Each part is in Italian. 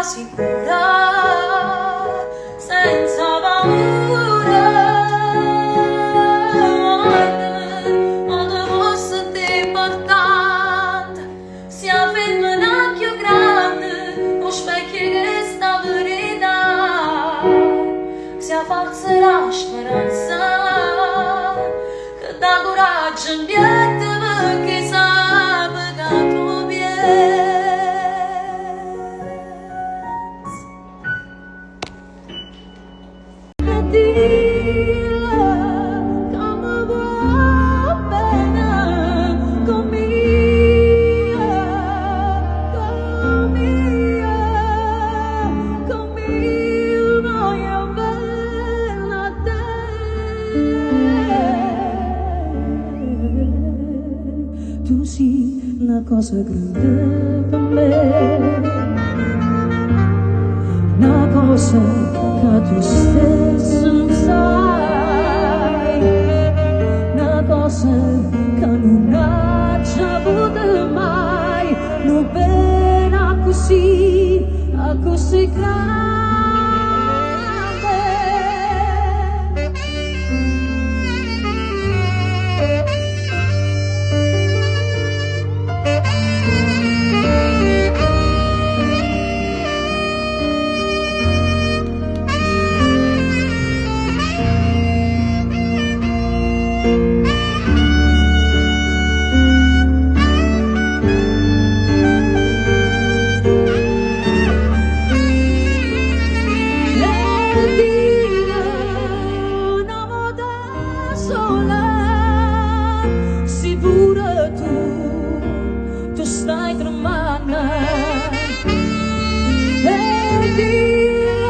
sicura, senza paura. Ma tu fosse importante, sia femmina più grande, lo specchio che sta verità, sia forza e la speranza, che dà coraggio in piedi perché sa che tu vieni. Tu sei una cosa grande per me, una cosa che tu stesso non sai, una cosa che non ha già avuto mai, non bene così grande. Stai tremando e Dio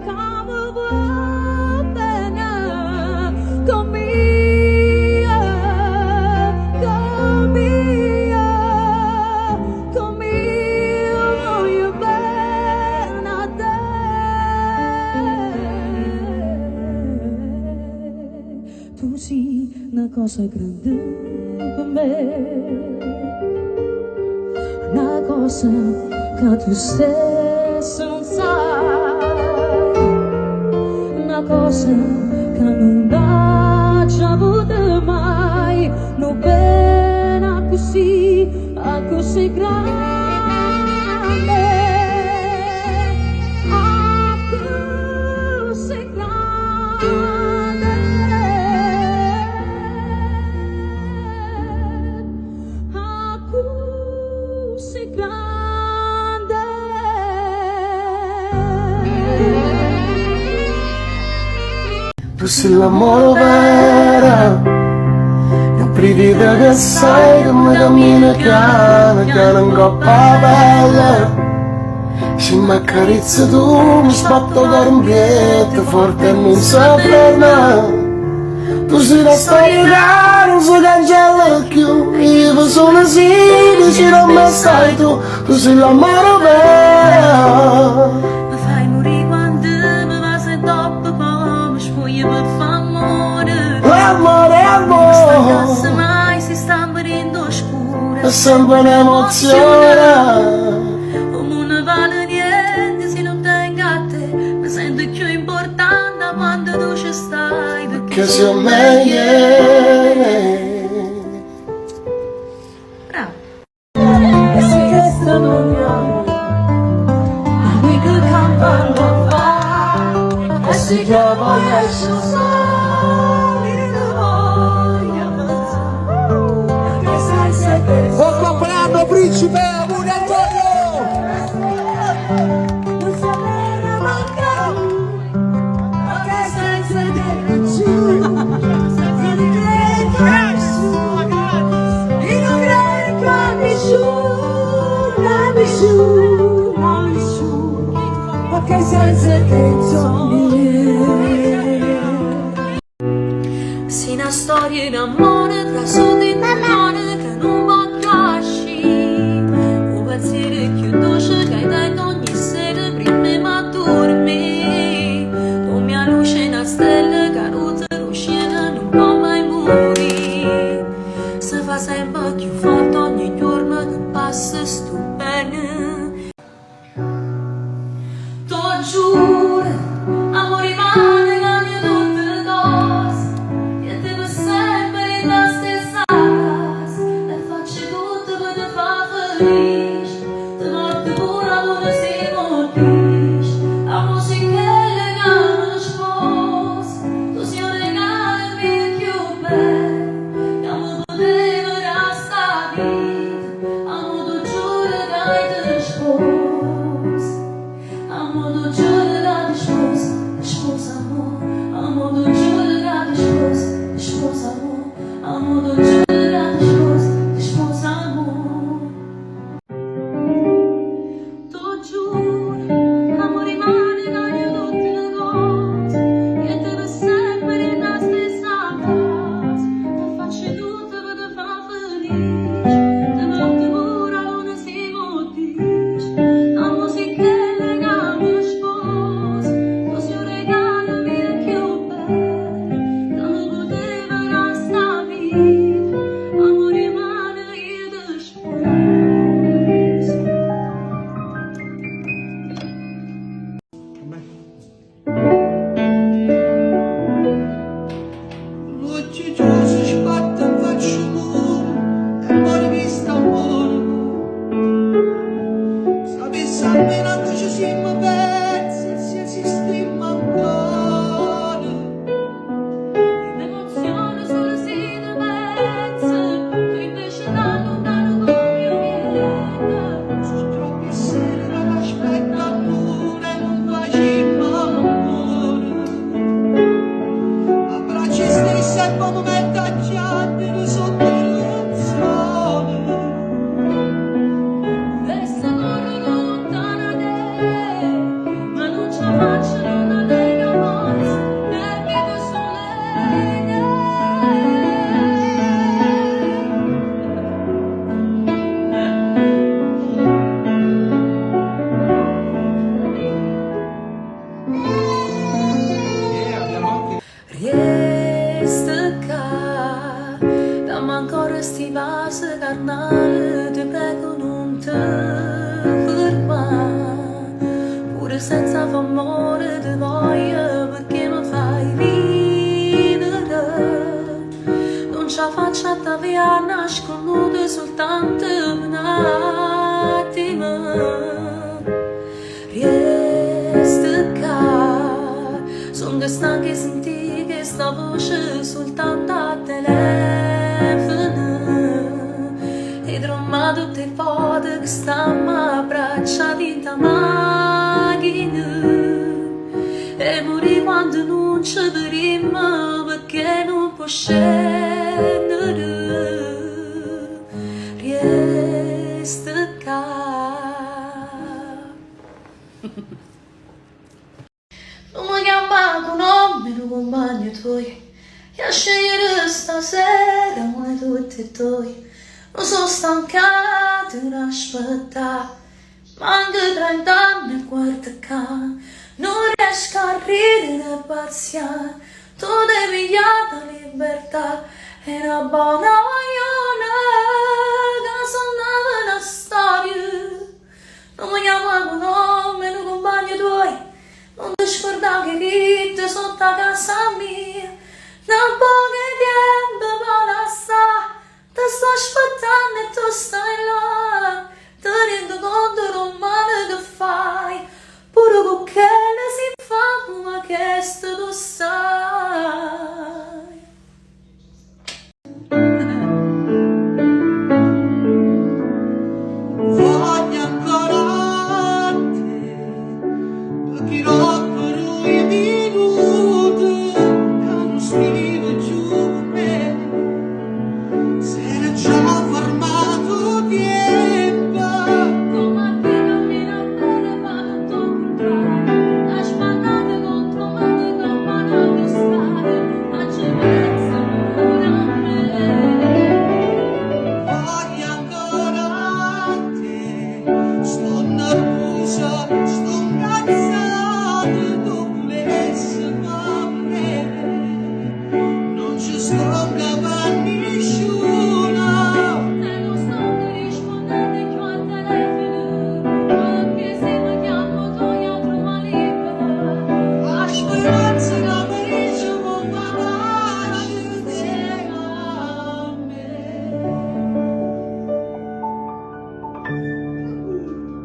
come va bene con mia voglio bene a te. Tu sei una cosa grande per me, una cosa che tu stesso non sai, una cosa che non ha già avuto mai, non bene così grande, così grande. Tu sei l'amore vero, non brivido che sai che mi cammina piano, che non coppa bella. Se mi accarezzi tu mi sbatto con un piede forte e non si ferma. Tu sei la storia che non si cancella più, io sono sì, dici non mi stai tu. Tu sei l'amore vero. Mi fai morire quando mi va se troppo come spoglia per fare amore. Amore, amore, Se mai si sta morendo scura, è sempre un'emozione. come non vale niente se non tengo a te, mi sento più importante quando tu ci stai, Che sia meglio. bravo. E se questa non è we could come from the far, e se io voglio soli di voglio pensare, che sai se questo Buon compleanno principe Amore Antonio! non sapere mancare, ma che senza te giù, io non credo a nessuno, io non credo a nessuno, ma che senza te Sì, una storia d'amore tra sud e nord che non voglio lasciare, un pensiero più dolce che hai detto ogni sera prima di dormire, come la luce in una stella che non scena non può mai morire, si fa sempre più forte ogni giorno che passa sto bene. giuro, amore rimane cambia tutte le cose, e te per sempre in la stessa casa, e faccio tutto per te far felice, te morte pure quando si mortisce, la musica è legame sposa, tu sei un regalo più bello, che amo poteva restare vita, amo tu giuro che ti sposa. Amo do giuro da sposa amor. Amo do giuro da sposa amor. Amo do giuro da sposa amor. Do giuro, amo rimane cambia tutte le cose, e te per sempre nella stessa casa, te faccio tutto per te far felice, te morte pure quando si mortisce, la musica è legame sposa, tu sei un regalo più bello, che non poteva restare viva, amo rimane io ti sposo. L'occhio giù si sbatte e faccio muro, e poi vista amore. Sapessi almeno che ci siamo persi, e se esistimmo ancora. L'emozione solo si pezza, tu invece da lontano come io viene. Sono troppi sere che aspetto ancora e non facciamo amore. Abbracci stessi e come metto a chiattere sotto il sole. Resta corrono lontana da te, ma non ce la faccio, non hai la forza, e vivo Resta cá, dammi ancora sti passi carnali, ti prego non ti fermare, pure senza famore ti voglio perché mi fai vivere, non ce la faccio a t'avere nasconuto soltanto un attimo. Resta cá, sono stanca di sentire che sta voce soltanto a telefono, e tromma tutte le foto che stiamo abbracciati in ta macchina, e morì quando non ci vedremo perché non può scendere. Resta cá. Non mi chiamare con nome, non compagno tuoi, e a scegliere stasera noi tutti e due. Non sono stancata di aspettare, manca 30 anni e guarda che non riesco a ridere e pazziare. Tu devi dare la libertà e una buona magliona che sono una storia. Non mi chiamare con nome, non compagno tuoi, non ti scordare che ritte sotto a casa mia, da poco tempo va sta, ti sto aspettando e tu stai là, ti rendo conto non mi